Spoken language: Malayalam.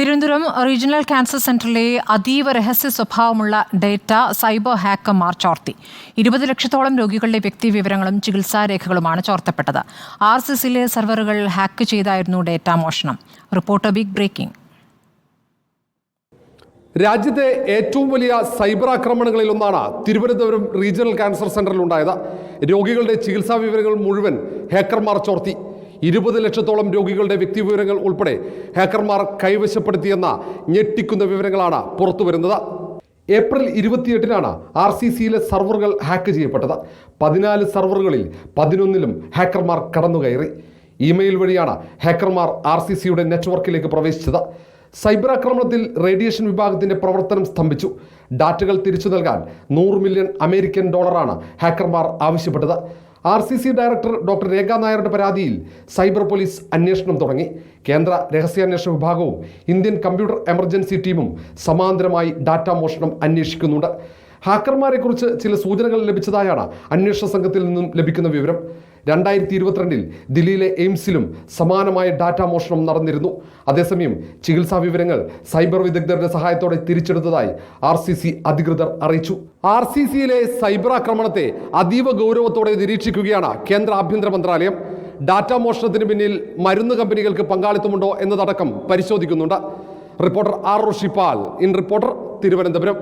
തിരുവനന്തപുരം റീജിയണൽ ക്യാൻസർ സെന്ററിലെ അതീവ രഹസ്യ സ്വഭാവമുള്ള ഡേറ്റ സൈബർ ഹാക്കർമാർ ചോർത്തി. 20 ലക്ഷത്തോളം രോഗികളുടെ വ്യക്തിവിവരങ്ങളും ചികിത്സാ രേഖകളുമാണ് ചോർത്തപ്പെട്ടത്. RCCയിലെ സെർവറുകൾ ഹാക്ക് ചെയ്തായിരുന്നു ഡേറ്റ മോഷണം. Reporter big breaking. രാജ്യത്തെ ഏറ്റവും വലിയ സൈബർ ആക്രമണങ്ങളിൽ ഒന്നാണ് തിരുവനന്തപുരം റീജിയണൽ ക്യാൻസർ സെന്ററിൽ ഉണ്ടായത്. രോഗികളുടെ ചികിത്സാ വിവരങ്ങൾ മുഴുവൻ ഹാക്കർമാർ ചോർത്തി. 20 ലക്ഷത്തോളം രോഗികളുടെ വ്യക്തിവിവരങ്ങൾ ഉൾപ്പെടെ ഹാക്കർമാർ കൈവശപ്പെടുത്തിയെന്ന ഞെട്ടിക്കുന്ന വിവരങ്ങളാണ് പുറത്തുവരുന്നത്. ഏപ്രിൽ 28-നാണ് RCCയിലെ സെർവറുകൾ ഹാക്ക് ചെയ്യപ്പെട്ടത്. 14 സെർവറുകളിൽ 11-ലും ഹാക്കർമാർ കടന്നുകയറി. ഇമെയിൽ വഴിയാണ് ഹാക്കർമാർ RCCയുടെ നെറ്റ്വർക്കിലേക്ക് പ്രവേശിച്ചത്. സൈബർ ആക്രമണത്തിൽ റേഡിയേഷൻ വിഭാഗത്തിന്റെ പ്രവർത്തനം സ്തംഭിച്ചു. ഡാറ്റകൾ തിരിച്ചു നൽകാൻ $100 മില്യൺ അമേരിക്കൻ ഡോളറാണ് ഹാക്കർമാർ ആവശ്യപ്പെട്ടത്. RCC ഡയറക്ടർ ഡോക്ടർ രേഖ നായരുടെ പരാതിയിൽ സൈബർ പോലീസ് അന്വേഷണം തുടങ്ങി. കേന്ദ്ര രഹസ്യാന്വേഷണ വിഭാഗവും ഇന്ത്യൻ കമ്പ്യൂട്ടർ എമർജൻസി ടീമും സമാന്തരമായി ഡാറ്റാ മോഷണം അന്വേഷിക്കുന്നുണ്ട്. ഹാക്കർമാരെക്കുറിച്ച് ചില സൂചനകൾ ലഭിച്ചതായാണ് അന്വേഷണ സംഘത്തിൽ നിന്നും ലഭിക്കുന്ന വിവരം. 2022-ൽ ദില്ലിയിലെ എയിംസിലും സമാനമായ ഡാറ്റാ മോഷണം നടന്നിരുന്നു. അതേസമയം ചികിത്സാ വിവരങ്ങൾ സൈബർ വിദഗ്ധരുടെ സഹായത്തോടെ തിരിച്ചെടുത്തതായി RCC അധികൃതർ അറിയിച്ചു. RCCയിലെ സൈബർ ആക്രമണത്തെ അതീവ ഗൗരവത്തോടെ നിരീക്ഷിക്കുകയാണ് കേന്ദ്ര ആഭ്യന്തര മന്ത്രാലയം. ഡാറ്റാ മോഷണത്തിന് പിന്നിൽ മരുന്ന് കമ്പനികൾക്ക് പങ്കാളിത്തമുണ്ടോ എന്നതടക്കം പരിശോധിക്കുന്നുണ്ട്. Reporter R. Rishipal, in reporter, Thiruvananthapuram.